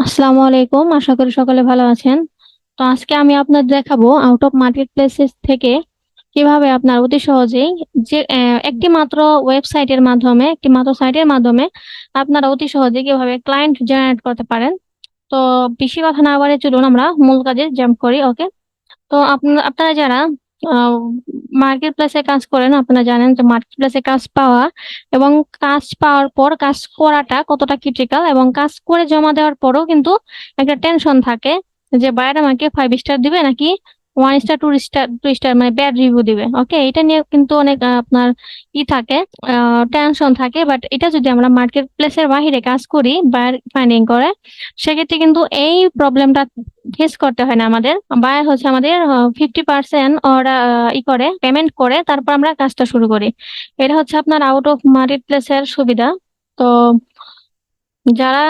আসসালামু আলাইকুম, আশা করি সকলে ভালো আছেন। তো আজকে আমি আপনাদের দেখাবো আউট অফ মার্কেট প্লেসেস থেকে কিভাবে আপনার অতি সহজেই যে একটি মাত্র ওয়েবসাইটের মাধ্যমে একটি মাত্র সাইটের মাধ্যমে আপনারা অতি সহজে কিভাবে ক্লায়েন্ট জেনারেট করতে পারেন। তো বেশি কথা না বাড়িয়ে চলুন আমরা মূল কাজে জাম্প করি। ওকে, তো আপনারা যারা মার্কেট প্লেসে কাজ করেন, আপনারা জানেন যে মার্কেট প্লেসে কাজ পাওয়া এবং কাজ পাওয়ার পর কাজ করাটা কতটা ক্রিটিক্যাল, এবং কাজ করে জমা দেওয়ার পরেও কিন্তু একটা টেনশন থাকে যে বায়ার আমাকে 5 স্টার দিবে নাকি 1 স্টার 2 স্টার মানে ব্যাড রিভিউ দিবে। ওকে, এটা নিয়ে কিন্তু অনেক আপনার থাকে, টেনশন থাকে। বাট এটা যদি আমরা মার্কেট প্লেসের বাহিরে কাজ করি, বায়ার ফাইন্ডিং করে, সেক্ষেত্রে কিন্তু এই প্রবলেমটা ফেস করতে হয় না আমাদের। বায়ার হচ্ছে আমাদের 50% ওরা করে পেমেন্ট করে তারপর আমরা কাজটা শুরু করি। এটা হচ্ছে আপনার আউট অফ মার্কেট প্লেসের সুবিধা। তো যারা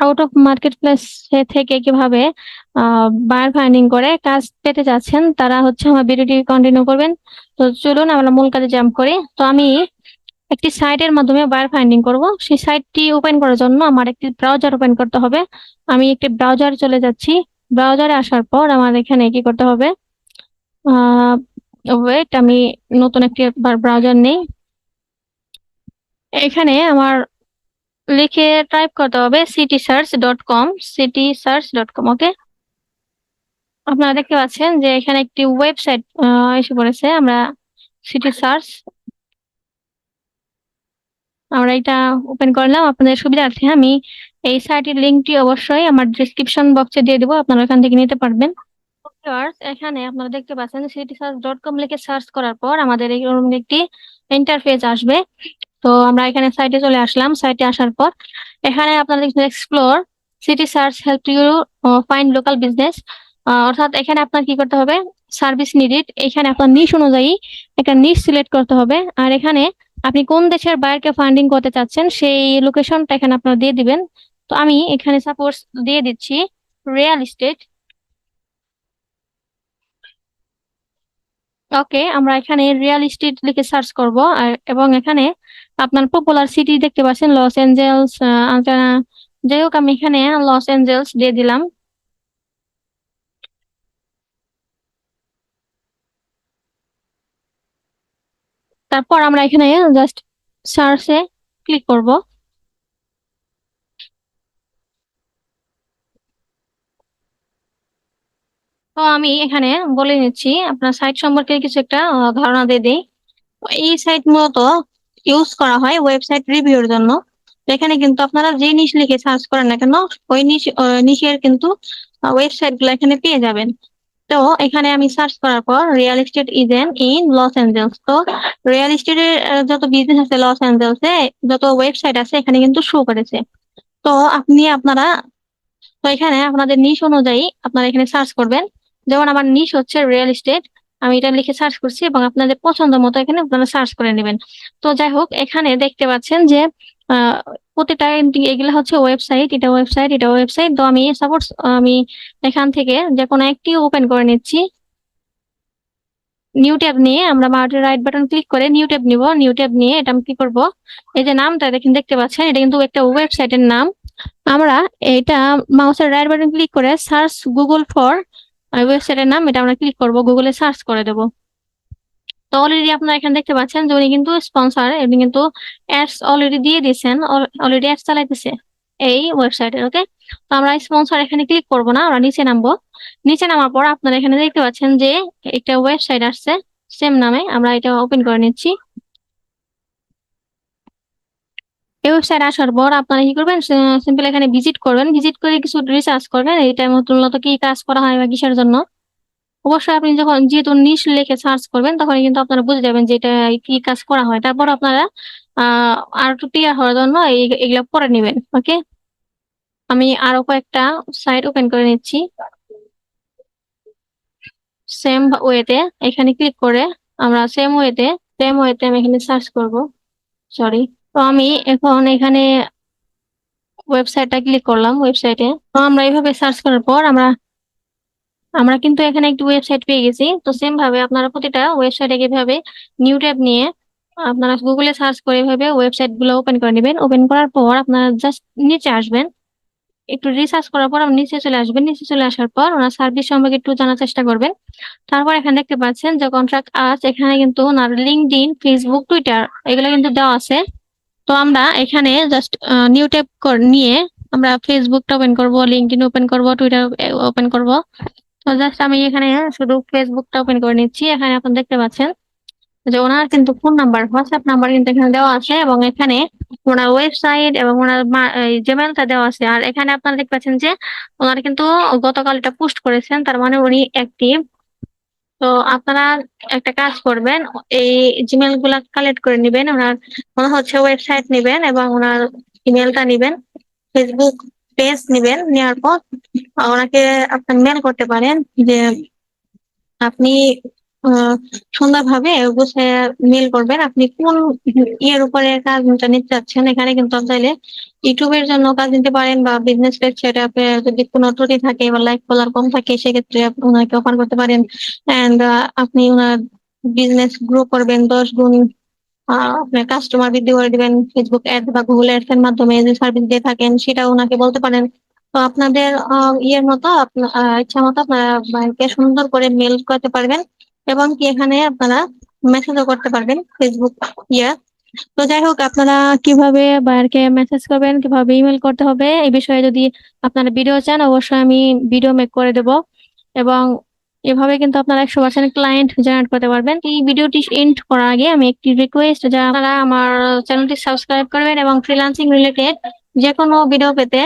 আউট অফ মার্কেট প্লেস থেকে কিভাবে বায়ার ফাইন্ডিং করে কাজ পেতে যাচ্ছেন, তারা হচ্ছে আমার ভিডিওটি কন্টিনিউ করবেন। তো চলুন আমরা মূল কাজে জাম্প করি। তো আমি একটি সাইটের মাধ্যমে বায়ার ফাইন্ডিং করব। সেই সাইটটি ওপেন করার জন্য আমার একটি ব্রাউজার ওপেন করতে হবে। আমি একটি ব্রাউজারে চলে যাচ্ছি। ব্রাউজারে আসার পর আমার এখানে কি করতে হবে, ওয়েট, আমি নতুন একটি ব্রাউজার নেই। এখানে আমার লিখে টাইপ করতে হবে citysearch.com, citysearch.com। ওকে, আপনারা দেখতে পাচ্ছেন যে এখানে একটি ওয়েবসাইট এসে পড়েছে। আমরা সিটি সার্চ, আমরা এটা ওপেন করলাম। আপনাদের সুবিধার্থে আমি এই সাইটের লিঙ্কটি অবশ্যই আমার ডিসক্রিপশন বক্সে দিয়ে দেবো, আপনারা ওখান থেকে নিতে পারবেন। ভিউয়ার্স, এখানে আপনারা দেখতে পাচ্ছেন citysearch.com লিখে সার্চ করার পর আমাদের এরকম একটি ইন্টারফেস আসবে। তো আমরা এখানে সাইটে চলে আসলাম। সাইটে আসার পর এখানে আপনারা দেখছেন explore city search help you find local business. অর্থাৎ এখানে আপনার কি করতে হবে, সার্ভিস নিডেড, এখানে আপনার নিশ অনুযায়ী একটা নিশ সিলেক্ট করতে হবে। আর এখানে আপনি কোন দেশের বায়ারকে ফান্ডিং করতে চাচ্ছেন সেই লোকেশনটা এখানে আপনারা দিয়ে দিবেন। তো আমি এখানে সাপোজ দিয়ে দিচ্ছি রিয়েল এস্টেট। ওকে, আমরা এখানে রিয়েল এস্টেট লিখে সার্চ করব। আর এবং এখানে আপনার পপুলার সিটি দেখতে পাচ্ছেন লস এঞ্জেলস, যাই হোক আমি এখানে লস এঞ্জেলস দিয়ে দিলাম। তারপর আমরা এখানে জাস্ট সার্চে ক্লিক করব। তো আমি এখানে বলে নিচ্ছি আপনার সাইট সম্পর্কে কিছু একটা ধারণা দিয়ে দিই। তো এই সাইট মূলত ইউজ করা হয় ওয়েবসাইট রিভিউর জন্য। তো এখানে কিন্তু আপনারা যে নিশ লিখে সার্চ করেন না কেন, ওই নিশের কিন্তু ওয়েবসাইট গুলো এখানে পেয়ে যাবেন। তো এখানে আমি সার্চ করার পর real estate agent in Los Angeles, তো রিয়েল এস্টেটের যত বিজনেস আছে লস অ্যাঞ্জেলসে, যত ওয়েবসাইট আছে এখানে কিন্তু শো করেছে। তো আপনারা তো এখানে আপনাদের নিশ অনুযায়ী আপনারা এখানে সার্চ করবেন। যেমন আমার নিশ হচ্ছে রিয়েল এস্টেট, আমি এটা লিখে সার্চ করছি এবং আপনাদের পছন্দ মতো এখানে আপনারা সার্চ করে নেবেন। তো যাই হোক, এখানে দেখতে পাচ্ছেন যে আহ প্রতিটা এগুলা হচ্ছে ওয়েবসাইট, এটা ওয়েবসাইট, এটা ওয়েবসাইট। তো আমি সাপোজ আমি এখান থেকে যে কোনো একটি ওপেন করে নিচ্ছি। নিউ ট্যাব নিয়ে আমরা মাউসের রাইট বাটন ক্লিক করে নিউ ট্যাব নিব। নিউ ট্যাব নিয়ে এটা আমি কি করব, এই যে নামটা দেখেন দেখতে পাচ্ছেন, এটা কিন্তু একটা ওয়েবসাইটের নাম। আমরা এটা মাউসের রাইট বাটন ক্লিক করে সার্চ গুগল ফর ওয়েবসাইটের নাম, এটা আমরা ক্লিক করব, গুগলে সার্চ করে দেব। তো অলরেডি আপনারা এখানে দেখতে পাচ্ছেন যে উনি কিন্তু স্পন্সর, উনি কিন্তু অ্যাডস অলরেডি দিয়ে দিয়েছেন, অলরেডি অ্যাডস চালাইতেছে এই ওয়েবসাইটে। ওকে, তো আমরা স্পন্সর এখানে ক্লিক করব না, আমরা নিচে নামবো। নিচে নামার পর আপনারা এখানে দেখতে পাচ্ছেন যে একটা ওয়েবসাইট আসছে সেম নামে, আমরা এটা ওপেন করে নিচ্ছি। এই ওয়েবসাইট আসার পর আপনারা কি করবেন, সিম্পল এখানে ভিজিট করবেন। ভিজিট করে কিছু রিসার্চ করবেন এইটা মূলত কি কাজ করা হয় বা কিসের জন্য। অবশ্যই আপনি যখন যেহেতু নিশ লিখে সার্চ করবেন তখন কিন্তু আপনারা বুঝে যাবেন যে এটা কি কাজ করা হয়। তারপর আপনারা আর একটু ক্লিয়ার হওয়ার জন্য এগুলা পরে নেবেন। ওকে, আমি আরো কয়েকটা সাইট ওপেন করে নিচ্ছি সেম ওয়েতে। এখানে ক্লিক করে আমরা সেম ওয়েতে আমি এখানে সার্চ করব। সরি, তো আমি এখন এখানে ওয়েবসাইটটা ক্লিক করলাম। ওয়েবসাইটে তো আমরা এইভাবে সার্চ করার পর আমরা আমরা কিন্তু এখানে একটি ওয়েবসাইট পেয়ে গেছি। তো সেম ভাবে আপনারা প্রতিটা ওয়েবসাইটে কিভাবে নিউ ট্যাব নিয়ে আপনারা গুগলে সার্চ করে এভাবে ওয়েবসাইট গুলো ওপেন করে নেবেন। ওপেন করার পর আপনারা জাস্ট নিচে আসবেন। একটু রিসার্চ করার পর আপনি নিচে চলে আসবেন। নিচে চলে আসার পর ওনার সার্ভিস সম্পর্কে একটু জানার চেষ্টা করবেন। তারপর এখানে দেখতে পাচ্ছেন যে কন্ট্রাক্ট আস, এখানে কিন্তু ওনার LinkedIn, Facebook, Twitter এগুলো কিন্তু দেওয়া আছে। তো আমরা এখানে জাস্ট নিউ ট্যাব নিয়ে আমরা ফেসবুকটা ওপেন করব, LinkedIn ওপেন করব, টুইটার ওপেন করব। তো জাস্ট আমি এখানে শুধু ফেসবুকটা ওপেন করে নিচ্ছি। এখানে আপনি দেখতে পাচ্ছেন যে ওনার কিন্তু ফোন নাম্বার, হোয়াটসঅ্যাপ নাম্বার কিন্তু এখানে দেওয়া আছে, এবং এখানে ওনার ওয়েবসাইট এবং ওনার জিমেলটা দেওয়া আছে। আর এখানে আপনারা দেখতে পাচ্ছেন যে ওনারা কিন্তু গতকাল এটা পোস্ট করেছেন, তার মানে উনি অ্যাক্টিভ। তো আপনারা একটা কাজ করবেন, এই জিমেল গুলা কালেক্ট করে নিবেন। ওনার মনে হচ্ছে ওয়েবসাইট নিবেন এবং ওনার ইমেলটা নিবেন, ফেসবুক পেজ নিবেন। নেওয়ার পর ওনাকে আপনার মেল করতে পারেন যে আপনি আহ, সুন্দরভাবে গুছিয়ে মেল করবেন আপনি কোন ইয়ের উপরে কাজটা নিতে চাচ্ছেন। এখানে কিন্তু আপনি চাইলে ইউটিউবের জন্য কাজ নিতে পারেন, বা বিজনেস সেট আপে যদি কোনো ত্রুটি থাকে বা লাইক ফলোয়ার কম থাকে সেক্ষেত্রে আপনি ওনাকে অফার করতে পারেন। এন্ড আপনি ওনার বিজনেস গ্রো করবেন 10 গুণ। আপনার কাস্টমার বৃদ্ধি করে দিবেন ফেসবুক অ্যাড বা গুগল অ্যাডস এর মাধ্যমে যে সার্ভিস দিয়ে থাকেন সেটা ওনাকে বলতে পারেন। তো আপনাদের ইয়ের মতো ইচ্ছা মতো আপনারা বাইকে সুন্দর করে মেল করতে পারবেন, এবং কি এখানে আপনারা মেসেজও করতে পারবেন ফেসবুক ইয়ে। তো যাই হোক, আপনারা কিভাবে বায়ারকে মেসেজ করবেন, কিভাবে ইমেল করতে হবে এই বিষয়ে যদি আপনারা ভিডিও চান অবশ্যই আমি ভিডিও মেক করে দেব। এবং এভাবে কিন্তু আপনারা 100% ক্লায়েন্ট জেনারেট করতে পারবেন। এই ভিডিওটি এন্ড করার আগে আমি একটি রিকোয়েস্ট, যে আপনারা আমার চ্যানেলটি সাবস্ক্রাইব করবেন এবং ফ্রিল্যান্সিং রিলেটেড যে কোনো ভিডিও পেতে,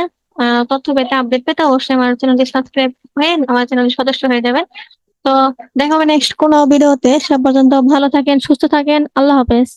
তথ্য পেতে, আপডেট পেতে অবশ্যই আমার চ্যানেলটি সাবস্ক্রাইব হয়ে আমার চ্যানেলের সদস্য হয়ে যাবেন। তো দেখা হবে নেক্সট কোনো ভিডিওতে। সে পর্যন্ত ভালো থাকেন, সুস্থ থাকেন, আল্লাহ হাফেজ।